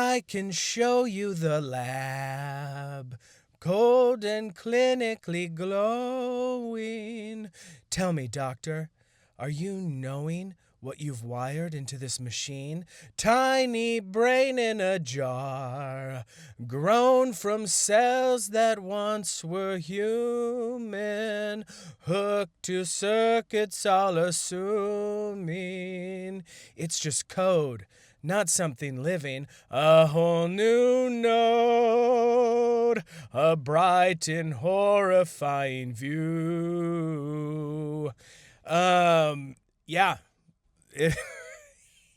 I can show you the lab, cold and clinically glowing. Tell me, doctor, are you knowing what you've wired into this machine? Tiny brain in a jar, grown from cells that once were human, hooked to circuits all assuming it's just code, not something living, a whole new node, a bright and horrifying view. Yeah. It,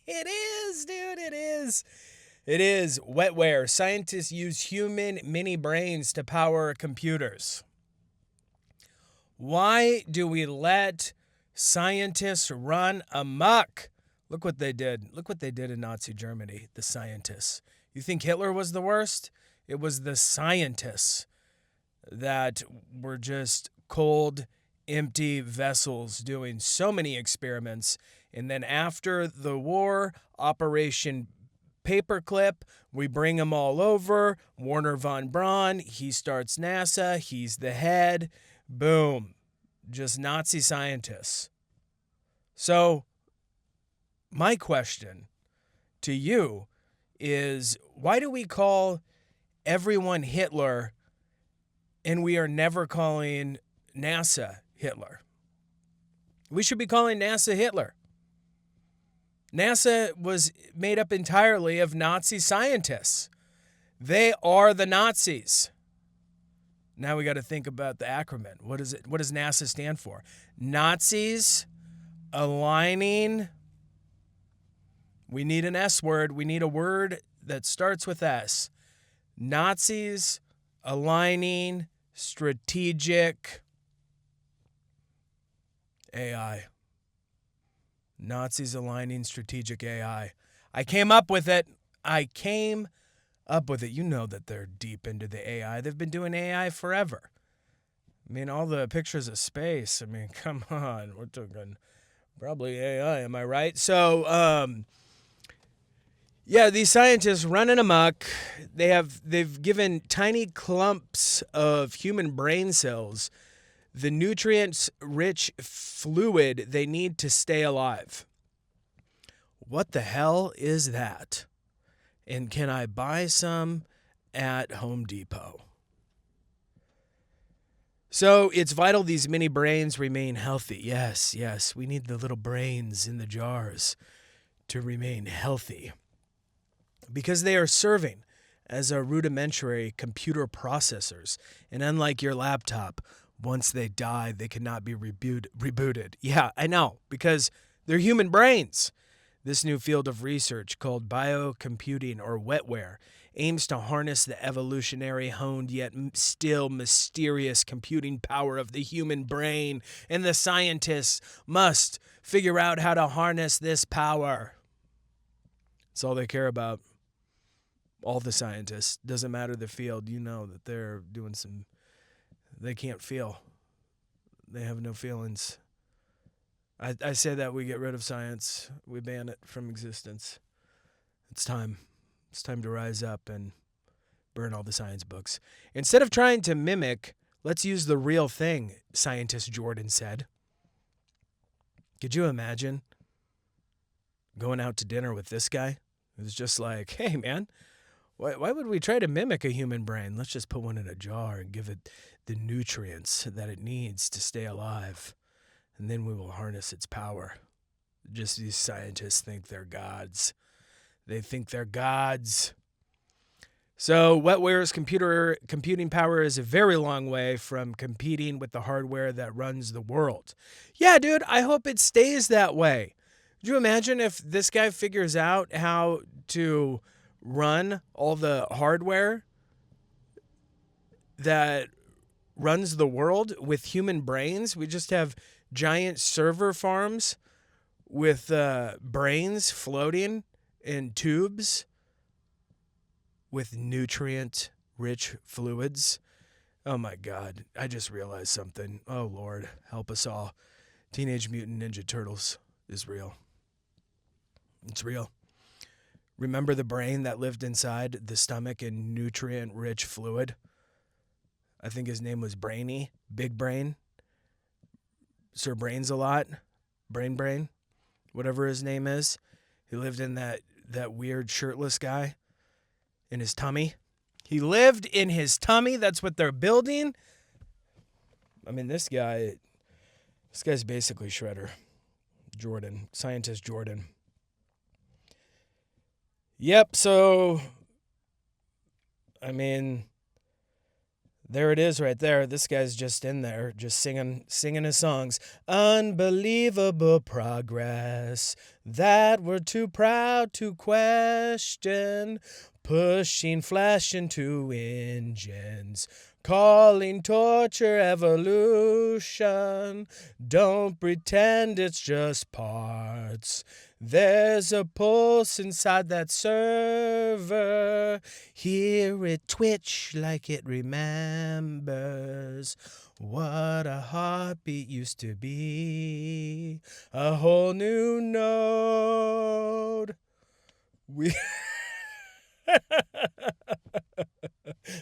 it is, dude, it is. It is. Wetware. Scientists use human mini brains to power computers. Why do we let scientists run amok? Look what they did. Look what they did in Nazi Germany, the scientists. You think Hitler was the worst? It was the scientists that were just cold, empty vessels doing so many experiments. And then after the war, Operation Paperclip, we bring them all over. Werner von Braun, he starts NASA. He's the head. Boom. Just Nazi scientists. So my question to you is, why do we call everyone Hitler and we are never calling NASA Hitler? We should be calling NASA Hitler. NASA was made up entirely of Nazi scientists. They are the Nazis. Now we got to think about the acronym. What is it? What does NASA stand for? Nazis aligning. We need an S word. We need a word that starts with S. Nazis aligning strategic AI. Nazis aligning strategic AI. I came up with it. You know that they're deep into the AI. They've been doing AI forever. I mean, all the pictures of space. I mean, come on. We're talking probably AI, am I right? So, yeah, these scientists running amok. They've given tiny clumps of human brain cells the nutrients-rich fluid they need to stay alive. What the hell is that? And can I buy some at Home Depot? So it's vital these mini brains remain healthy. Yes, we need the little brains in the jars to remain healthy, because they are serving as our rudimentary computer processors. And unlike your laptop, once they die, they cannot be rebooted. Yeah, I know, because they're human brains. This new field of research, called biocomputing or wetware, aims to harness the evolutionary, honed yet still mysterious computing power of the human brain, and the scientists must figure out how to harness this power. That's all they care about. All the scientists, doesn't matter the field, you know that they're doing some. They can't feel. They have no feelings. I say that we get rid of science. We ban it from existence. It's time. It's time to rise up and burn all the science books. Instead of trying to mimic, let's use the real thing, scientist Jordan said. Could you imagine going out to dinner with this guy? It was just like, hey, man, why would we try to mimic a human brain? Let's just put one in a jar and give it the nutrients that it needs to stay alive, and then we will harness its power. Just these scientists think they're gods. They think they're gods. So Wetware's computing power is a very long way from competing with the hardware that runs the world. Yeah, dude, I hope it stays that way. Could you imagine if this guy figures out how to run all the hardware that runs the world with human brains? We just have giant server farms with brains floating in tubes with nutrient-rich fluids. Oh my God, I just realized something. Oh Lord, help us all. Teenage Mutant Ninja Turtles is real. It's real. Remember the brain that lived inside the stomach in nutrient-rich fluid? I think his name was Brainy, Big Brain, Sir Brains a lot, Brain, whatever his name is. He lived in that weird shirtless guy in his tummy. He lived in his tummy. That's what they're building. I mean, this guy's basically Shredder. Jordan, scientist Jordan. Yep, so, I mean, there it is right there. This guy's just in there, just singing his songs. Unbelievable progress that we're too proud to question. Pushing flesh into engines. Calling torture evolution. Don't pretend it's just parts. There's a pulse inside that server. Hear it twitch like it remembers what a heartbeat used to be. A whole new node.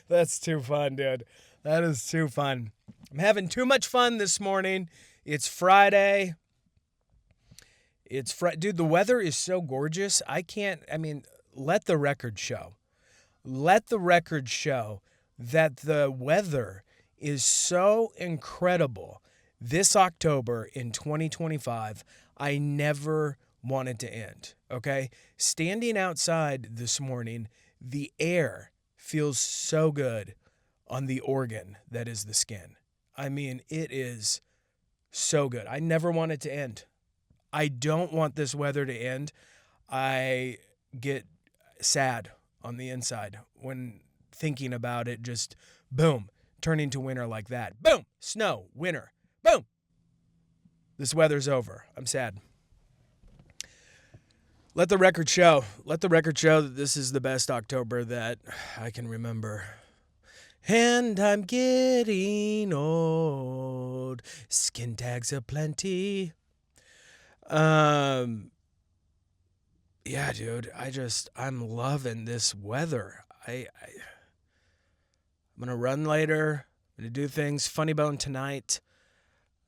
That's too fun, dude. That is too fun. I'm having too much fun this morning. It's Friday. Dude, the weather is so gorgeous. Let the record show. Let the record show that the weather is so incredible this October in 2025. I never want it to end, okay? Standing outside this morning, the air feels so good on the organ that is the skin. I mean, it is so good. I never want it to end. I don't want this weather to end. I get sad on the inside when thinking about it, just boom, turning to winter like that. Boom, snow, winter, boom. This weather's over. I'm sad. Let the record show that this is the best October that I can remember. And I'm getting old. Skin tags aplenty. Yeah, dude, I'm loving this weather. I'm going to run later. I'm going to do things. Funny Bone tonight.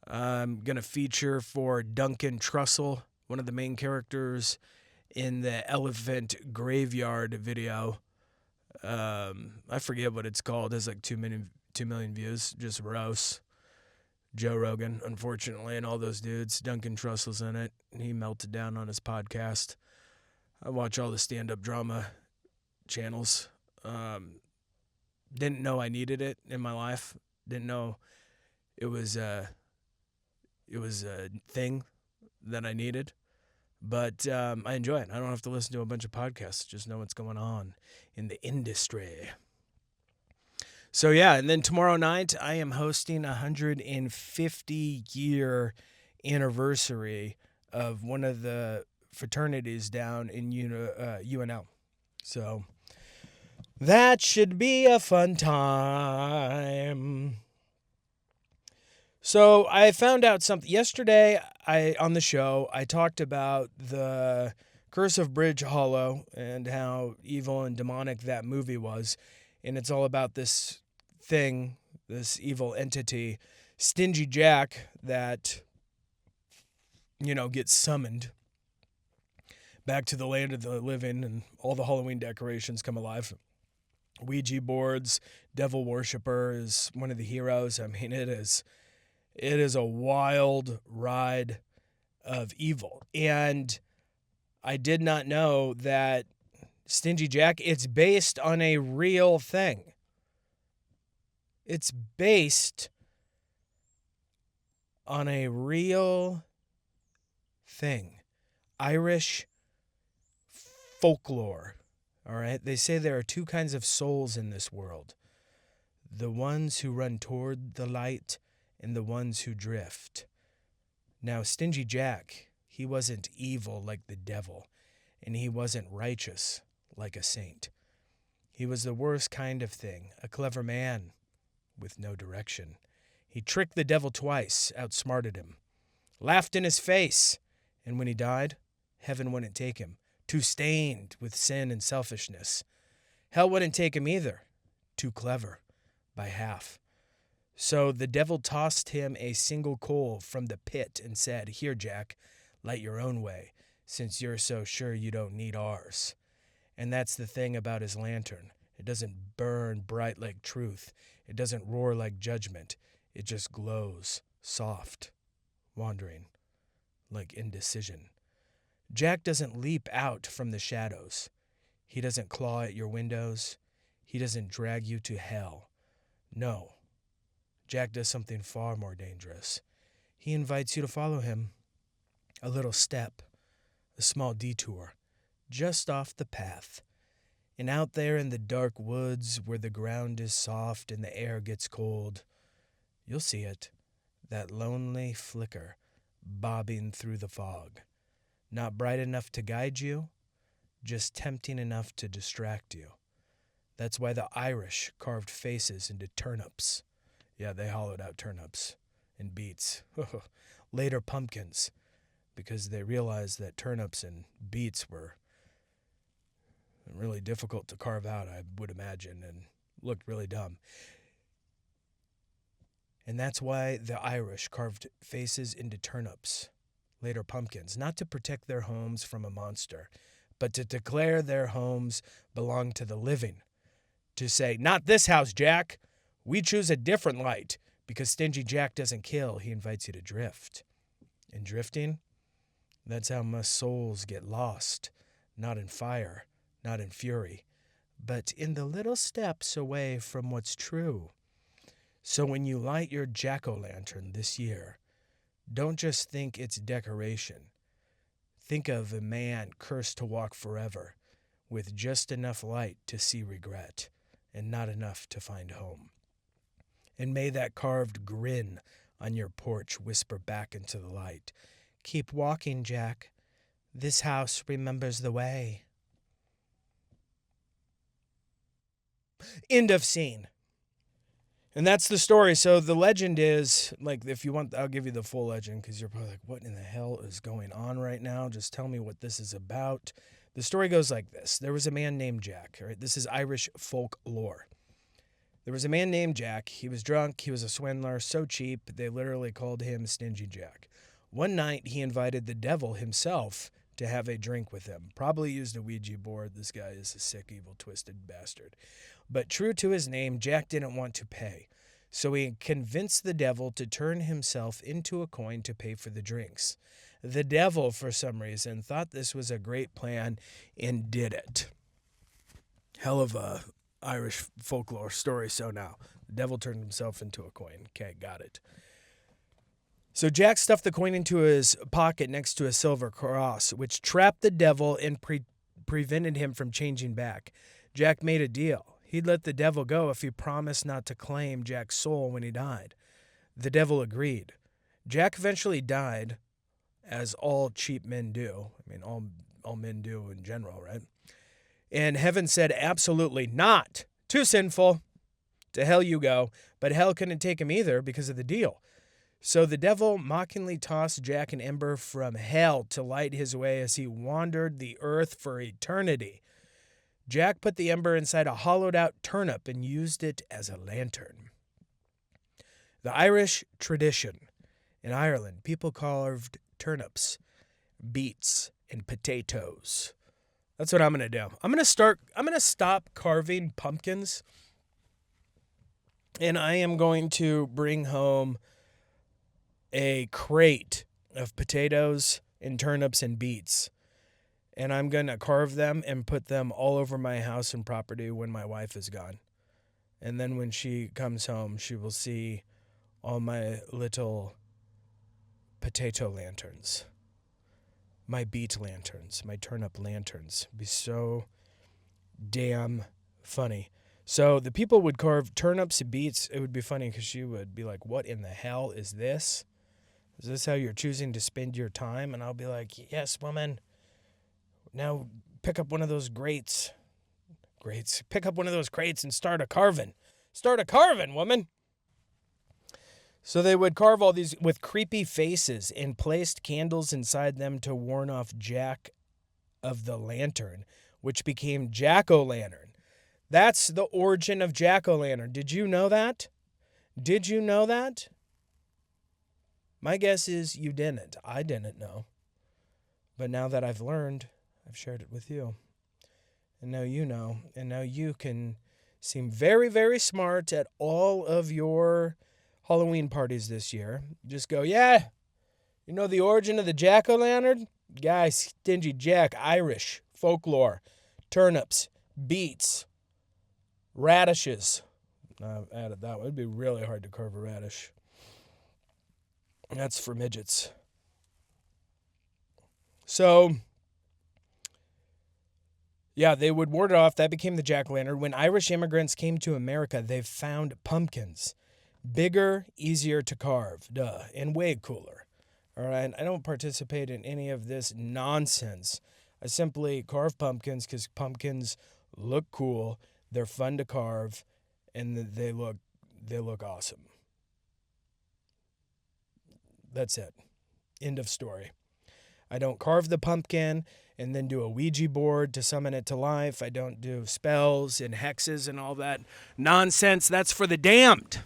I'm going to feature for Duncan Trussell, one of the main characters in the Elephant Graveyard video. I forget what it's called. It's like 2 million views. Just roast Joe Rogan, unfortunately, and all those dudes. Duncan Trussell's in it. He melted down on his podcast. I watch all the stand-up drama channels. Didn't know I needed it in my life. Didn't know it was a thing that I needed. But I enjoy it. I don't have to listen to a bunch of podcasts. Just know what's going on in the industry. So, yeah, and then tomorrow night, I am hosting a 150-year anniversary of one of the fraternities down in UNL. So, that should be a fun time. So, I found out something. Yesterday, on the show, I talked about the Curse of Bridge Hollow and how evil and demonic that movie was. And it's all about this thing, this evil entity, Stingy Jack, that, gets summoned back to the land of the living, and all the Halloween decorations come alive. Ouija boards, devil worshiper is one of the heroes. I mean, it is a wild ride of evil. And I did not know that Stingy Jack, it's based on a real thing. It's based on a real thing. Irish folklore. All right? They say there are two kinds of souls in this world. The ones who run toward the light and the ones who drift. Now, Stingy Jack, he wasn't evil like the devil, and he wasn't righteous like a saint. He was the worst kind of thing, a clever man with no direction. He tricked the devil twice, outsmarted him, laughed in his face, and when he died, heaven wouldn't take him. too stained with sin and selfishness. Hell wouldn't take him either. Too clever, by half. So the devil tossed him a single coal from the pit and said, "Here, Jack, light your own way, since you're so sure you don't need ours." And that's the thing about his lantern. It doesn't burn bright like truth. It doesn't roar like judgment. It just glows, soft, wandering, like indecision. Jack doesn't leap out from the shadows. He doesn't claw at your windows. He doesn't drag you to hell. No. Jack does something far more dangerous. He invites you to follow him. A little step, a small detour, just off the path. And out there in the dark woods where the ground is soft and the air gets cold, you'll see it, that lonely flicker bobbing through the fog. Not bright enough to guide you, just tempting enough to distract you. That's why the Irish carved faces into turnips. Yeah, they hollowed out turnips and beets. Later pumpkins, because they realized that turnips and beets were really difficult to carve out, I would imagine, and looked really dumb. And that's why the Irish carved faces into turnips, later pumpkins, not to protect their homes from a monster, but to declare their homes belong to the living. To say, "Not this house, Jack. We choose a different light," because Stingy Jack doesn't kill, he invites you to drift. And drifting, that's how most souls get lost, not in fire, not in fury, but in the little steps away from what's true. So when you light your jack-o'-lantern this year, don't just think it's decoration. Think of a man cursed to walk forever, with just enough light to see regret, and not enough to find home. And may that carved grin on your porch whisper back into the light, "Keep walking, Jack. This house remembers the way." End of scene. And that's the story. So the legend is, like, if you want, I'll give you the full legend, because you're probably like, what in the hell is going on right now? Just tell me what this is about. The story goes like this. There was a man named Jack. All right? This is Irish folklore. There was a man named Jack. He was drunk. He was a swindler. So cheap, they literally called him Stingy Jack. One night, he invited the devil himself to have a drink with him. Probably used a Ouija board. This guy is a sick, evil, twisted bastard. But true to his name, Jack didn't want to pay. So he convinced the devil to turn himself into a coin to pay for the drinks. The devil, for some reason, thought this was a great plan and did it. Hell of a Irish folklore story. So now, the devil turned himself into a coin. Okay, got it. So Jack stuffed the coin into his pocket next to a silver cross, which trapped the devil and prevented him from changing back. Jack made a deal. He'd let the devil go if he promised not to claim Jack's soul when he died. The devil agreed. Jack eventually died, as all cheap men do. I mean, all men do in general, right? And heaven said, absolutely not. Too sinful. To hell you go. But hell couldn't take him either because of the deal. So the devil mockingly tossed Jack an ember from hell to light his way as he wandered the earth for eternity. Jack put the ember inside a hollowed-out turnip and used it as a lantern. The Irish tradition. In Ireland, people carved turnips, beets, and potatoes. That's what I'm going to do. I'm going to stop carving pumpkins, and I am going to bring home a crate of potatoes and turnips and beets. And I'm going to carve them and put them all over my house and property when my wife is gone. And then when she comes home, she will see all my little potato lanterns, my beet lanterns, my turnip lanterns. It'd be so damn funny. So the people would carve turnips and beets. It would be funny because she would be like, "What in the hell is this? Is this how you're choosing to spend your time?" And I'll be like, "Yes, woman. Now pick up one of those grates. Pick up one of those crates and start a carving. Start a carving, woman." So they would carve all these with creepy faces and placed candles inside them to warn off Jack of the lantern, which became jack-o'-lantern. That's the origin of jack-o'-lantern. Did you know that? Did you know that? My guess is you didn't. I didn't know. But now that I've learned, I've shared it with you. And now you know. And now you can seem very, very smart at all of your Halloween parties this year. Just go, yeah, you know the origin of the jack-o'-lantern? Guy, Stingy Jack, Irish, folklore, turnips, beets, radishes. I added that one. It'd be really hard to carve a radish. That's for midgets. So, yeah, they would ward it off. That became the jack-o'-lantern. When Irish immigrants came to America, they found pumpkins. Bigger, easier to carve, and way cooler. All right, I don't participate in any of this nonsense. I simply carve pumpkins because pumpkins look cool, they're fun to carve, and they look awesome. That's it. End of story. I don't carve the pumpkin and then do a Ouija board to summon it to life. I don't do spells and hexes and all that nonsense. That's for the damned.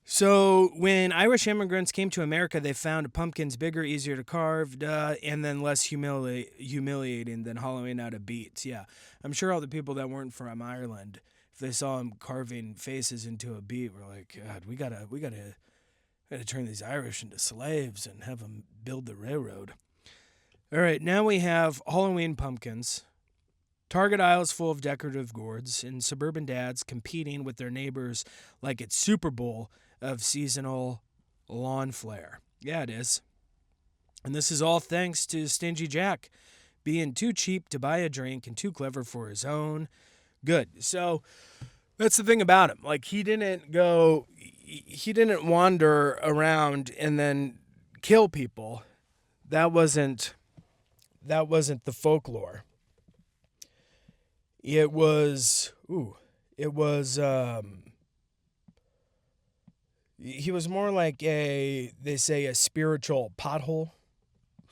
So when Irish immigrants came to America, they found pumpkins bigger, easier to carve, and then less humiliating than hollowing out of beets. Yeah, I'm sure all the people that weren't from Ireland, if they saw them carving faces into a beet, were like, God, we gotta turn these Irish into slaves and have them build the railroad. All right, now we have Halloween pumpkins, Target aisles full of decorative gourds, and suburban dads competing with their neighbors like it's Super Bowl of seasonal lawn flair. Yeah, it is. And this is all thanks to Stingy Jack being too cheap to buy a drink and too clever for his own good. So that's the thing about him. Like, he didn't wander around and then kill people. That wasn't the folklore. He was more like they say a spiritual pothole.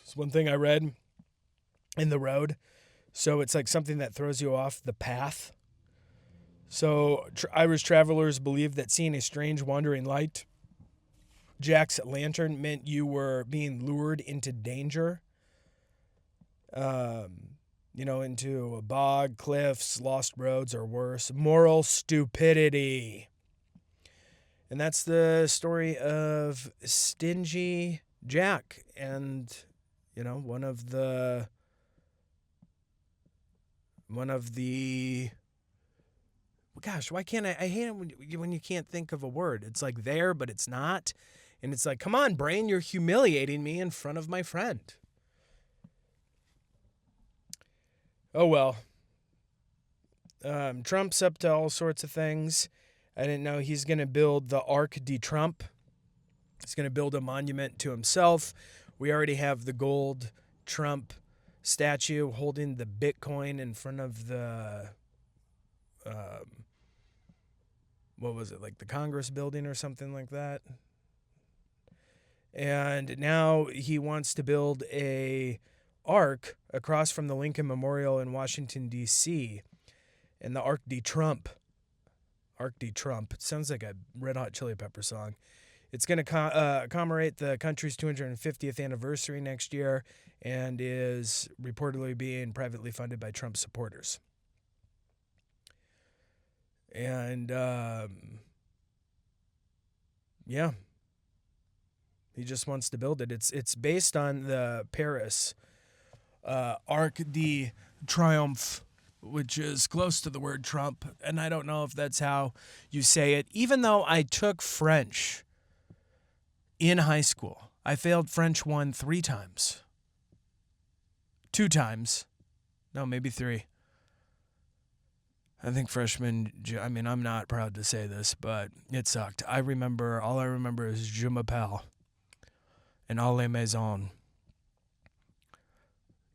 It's one thing I read in the road. So it's like something that throws you off the path. So Irish travelers believed that seeing a strange wandering light, Jack's lantern, meant you were being lured into danger. Into a bog, cliffs, lost roads, or worse, moral stupidity. And that's the story of Stingy Jack. And, one of the gosh, why can't I hate it when you can't think of a word. It's like there, but it's not. And it's like, come on, brain, you're humiliating me in front of my friend. Oh, well. Trump's up to all sorts of things. I didn't know he's going to build the Arc de Trump. He's going to build a monument to himself. We already have the gold Trump statue holding the Bitcoin in front of the, the Congress building or something like that. And now he wants to build a arc across from the Lincoln Memorial in Washington, D.C., and the Arc de Trump. Arc de Trump. It sounds like a Red Hot Chili Pepper song. It's going to commemorate the country's 250th anniversary next year and is reportedly being privately funded by Trump supporters. And, yeah. He just wants to build it. It's based on the Paris Arc de Triomphe, which is close to the word Trump, and I don't know if that's how you say it. Even though I took French in high school, I failed French 1 3 times. 2 times. No, maybe 3. I think freshman, I'm not proud to say this, but it sucked. All I remember is Je m'appelle and All les maisons.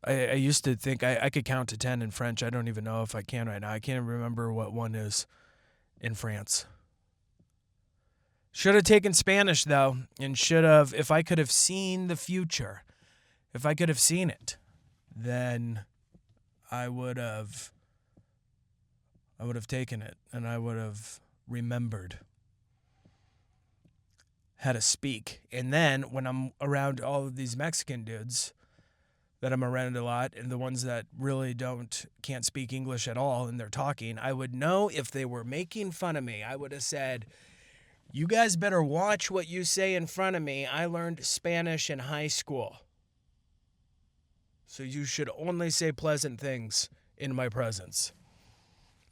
I used to think I could count to 10 in French. I don't even know if I can right now. I can't remember what 1 is in France. Should have taken Spanish, though, and if I could have seen the future, if I could have seen it, then I would have taken it, and I would have remembered how to speak. And then when I'm around all of these Mexican dudes that I'm around a lot, and the ones that really can't speak English at all, and they're talking, I would know if they were making fun of me. I would have said, "You guys better watch what you say in front of me. I learned Spanish in high school, so you should only say pleasant things in my presence."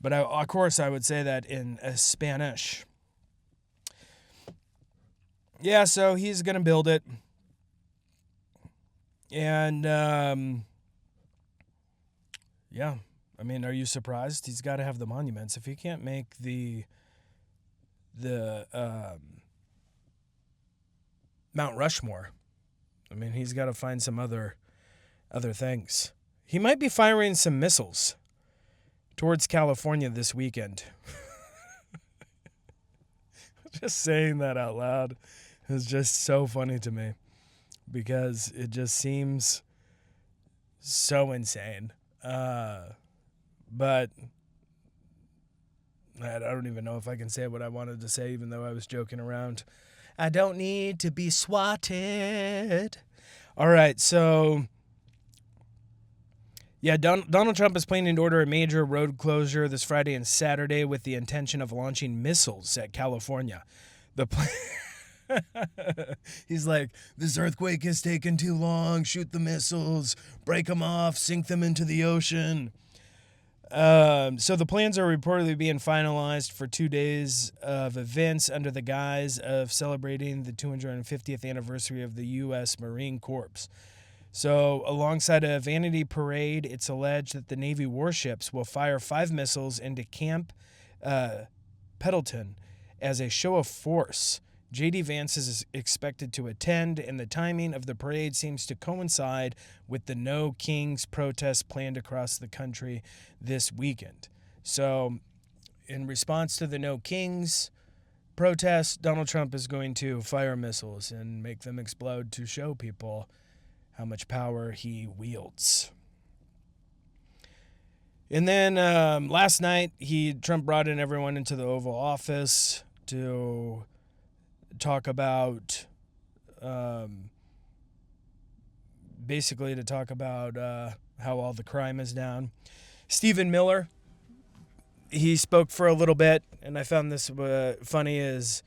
But of course, I would say that in Spanish. Yeah, so he's going to build it. And, yeah, I mean, are you surprised? He's got to have the monuments. If he can't make the Mount Rushmore, I mean, he's got to find some other things. He might be firing some missiles towards California this weekend. Just saying that out loud is just so funny to me, because it just seems so insane. But I don't even know if I can say what I wanted to say, even though I was joking around. I don't need to be swatted. All right, so yeah, Donald Trump is planning to order a major road closure this Friday and Saturday with the intention of launching missiles at California. He's like, "This earthquake has taken too long. Shoot the missiles, break them off, sink them into the ocean." So the plans are reportedly being finalized for 2 days of events under the guise of celebrating the 250th anniversary of the U.S. Marine Corps. So alongside a vanity parade, it's alleged that the Navy warships will fire 5 missiles into Camp Pendleton as a show of force. J.D. Vance is expected to attend, and the timing of the parade seems to coincide with the No Kings protests planned across the country this weekend. So, in response to the No Kings protests, Donald Trump is going to fire missiles and make them explode to show people how much power he wields. And then last night, Trump brought in everyone into the Oval Office to talk about, basically to talk about how all the crime is down. Stephen Miller, he spoke for a little bit, and I found this funny is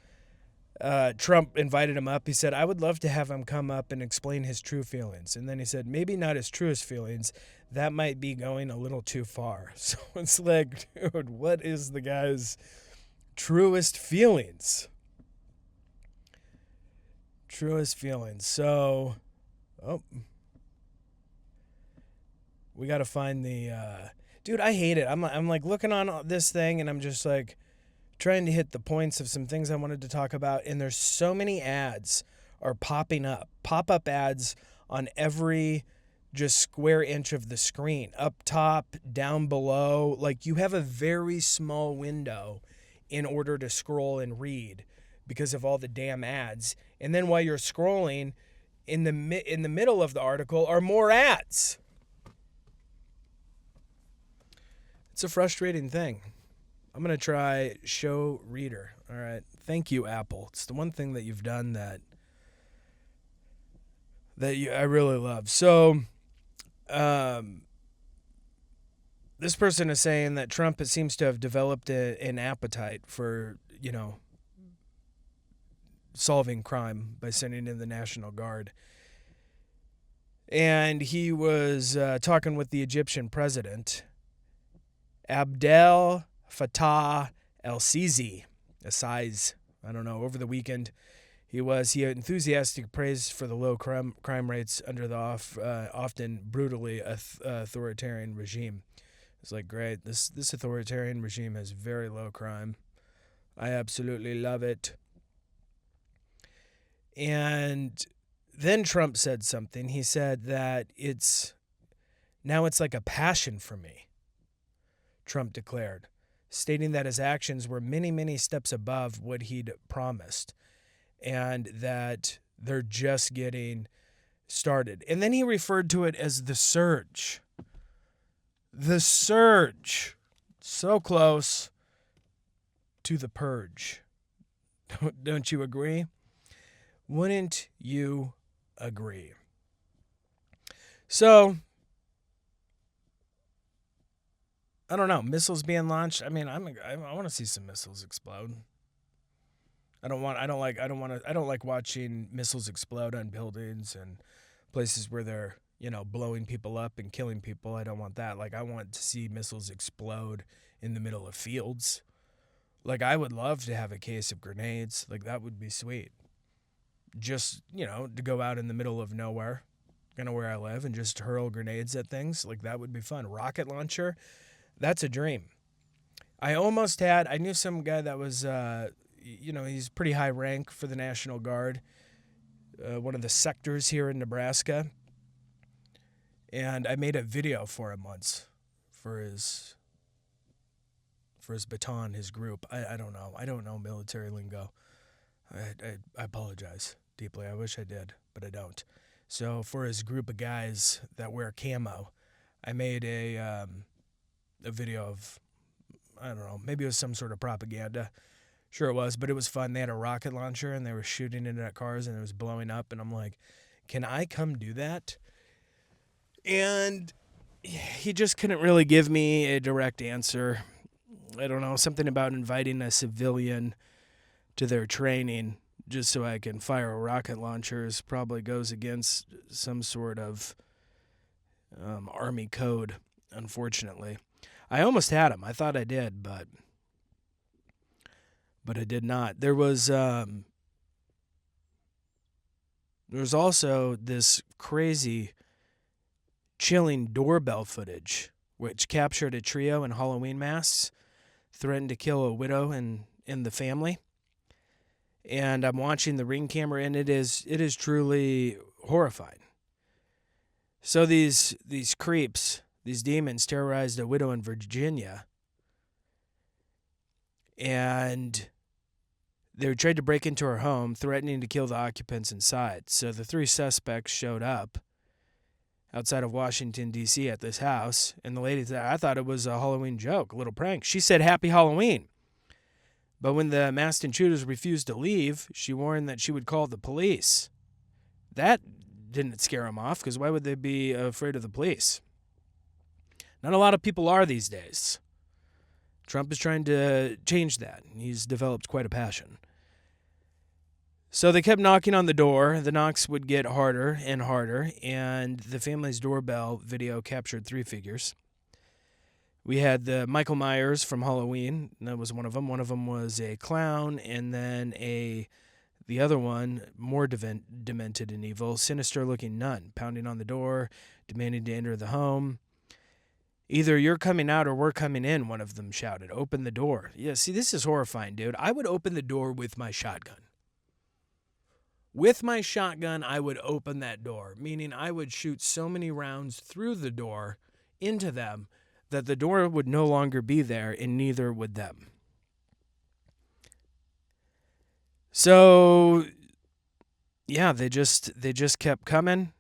Trump invited him up. He said, "I would love to have him come up and explain his true feelings." And then he said, "Maybe not his truest feelings. That might be going a little too far." So it's like, dude, what is the guy's truest feelings? Truest feelings. So, we got to find the, dude, I hate it. I'm like looking on this thing, and I'm just like trying to hit the points of some things I wanted to talk about. And there's so many ads are popping up, pop-up ads on every just square inch of the screen, up top, down below. Like, you have a very small window in order to scroll and read because of all the damn ads. And then while you're scrolling, in the middle of the article are more ads. It's a frustrating thing. I'm going to try show reader. All right. Thank you, Apple. It's the one thing that you've done that I really love. So, this person is saying that Trump seems to have developed an appetite for, solving crime by sending in the National Guard. And he was talking with the Egyptian president, Abdel Fattah el-Sisi, I don't know, over the weekend. He enthusiastic praise for the low crime rates under the often brutally authoritarian regime. It's like, great, this authoritarian regime has very low crime. I absolutely love it. And then Trump said something. He said that it's like a passion for me, Trump declared, stating that his actions were many, many steps above what he'd promised, and that they're just getting started. And then he referred to it as the surge. The surge. So close to the purge. Don't you agree? Wouldn't you agree? So, I don't know. Missiles being launched. I mean, I want to see some missiles explode. I don't like watching missiles explode on buildings and places where they're, blowing people up and killing people. I don't want that. Like, I want to see missiles explode in the middle of fields. Like, I would love to have a case of grenades. Like, that would be sweet. Just, to go out in the middle of nowhere, where I live, and just hurl grenades at things. Like, that would be fun. Rocket launcher, that's a dream. I knew some guy that was, he's pretty high rank for the National Guard, one of the sectors here in Nebraska. And I made a video for him once for his baton, his group. I don't know. I don't know military lingo. I apologize deeply. I wish I did, but I don't. So for his group of guys that wear camo, I made a video of, I don't know, maybe it was some sort of propaganda. Sure it was, but it was fun. They had a rocket launcher and they were shooting it at cars and it was blowing up. And I'm like, can I come do that? And he just couldn't really give me a direct answer. I don't know, something about inviting a civilian to their training just so I can fire rocket launchers probably goes against some sort of Army code, unfortunately. I almost had him. I thought I did, but I did not. There was also this crazy, chilling doorbell footage which captured a trio in Halloween masks, threatened to kill a widow and the family. And I'm watching the Ring camera, and it is truly horrifying. So these creeps, these demons, terrorized a widow in Virginia, and they tried to break into her home, threatening to kill the occupants inside. So the 3 suspects showed up outside of Washington, D.C. at this house, and the lady said, I thought it was a Halloween joke, a little prank. She said, Happy Halloween. But when the masked intruders refused to leave, she warned that she would call the police. That didn't scare them off, because why would they be afraid of the police? Not a lot of people are these days. Trump is trying to change that. He's developed quite a passion. So they kept knocking on the door. The knocks would get harder and harder, and the family's doorbell video captured 3 figures. We had the Michael Myers from Halloween. That was one of them. One of them was a clown, and then the other one, more demented and evil, sinister-looking nun, pounding on the door, demanding to enter the home. Either you're coming out or we're coming in, one of them shouted. Open the door. Yeah, see, this is horrifying, dude. I would open the door with my shotgun. With my shotgun, I would open that door, meaning I would shoot so many rounds through the door into them that the door would no longer be there, and neither would them. So, yeah, they just kept coming.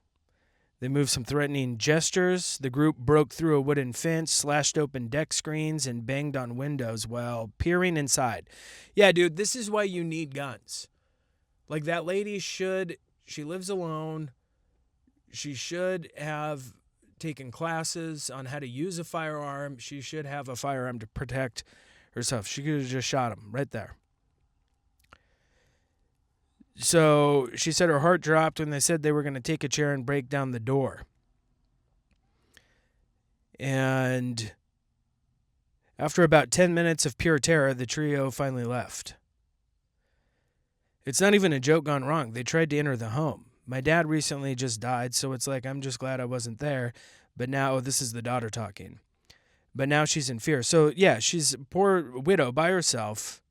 They moved some threatening gestures. The group broke through a wooden fence, slashed open deck screens, and banged on windows while peering inside. Yeah, dude, this is why you need guns. Like, that lady she lives alone. She should have taken classes on how to use a firearm. She should have a firearm to protect herself. She could have just shot him right there. So she said her heart dropped when they said they were going to take a chair and break down the door. And after about 10 minutes of pure terror, the trio finally left. It's not even a joke gone wrong. They tried to enter the home. My dad recently just died, so it's like, I'm just glad I wasn't there. But now, this is the daughter talking. But now she's in fear. So, yeah, she's a poor widow by herself.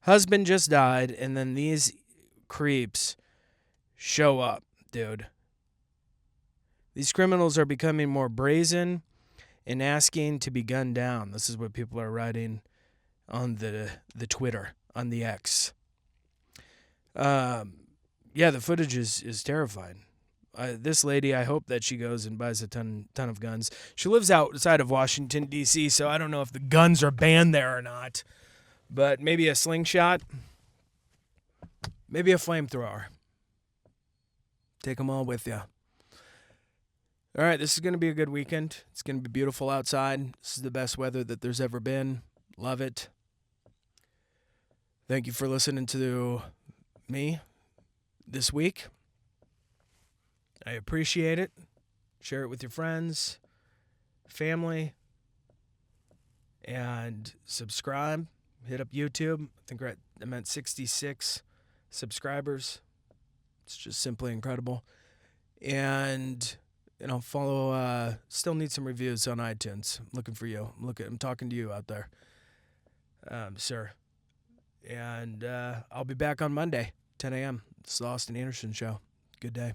Husband just died, and then these creeps show up, dude. These criminals are becoming more brazen and asking to be gunned down. This is what people are writing on the Twitter, on the X. Yeah, the footage is terrifying. This lady, I hope that she goes and buys a ton of guns. She lives outside of Washington, D.C., so I don't know if the guns are banned there or not. But maybe a slingshot. Maybe a flamethrower. Take them all with you. All right, this is going to be a good weekend. It's going to be beautiful outside. This is the best weather that there's ever been. Love it. Thank you for listening to me this week. I appreciate it. Share it with your friends, family, and subscribe. Hit up YouTube. I think I'm at 66 subscribers. It's just simply incredible. And follow. Still need some reviews on iTunes. I'm looking for you. I'm talking to you out there, sir. And I'll be back on Monday, 10 a.m. It's the Austin Anderson Show. Good day.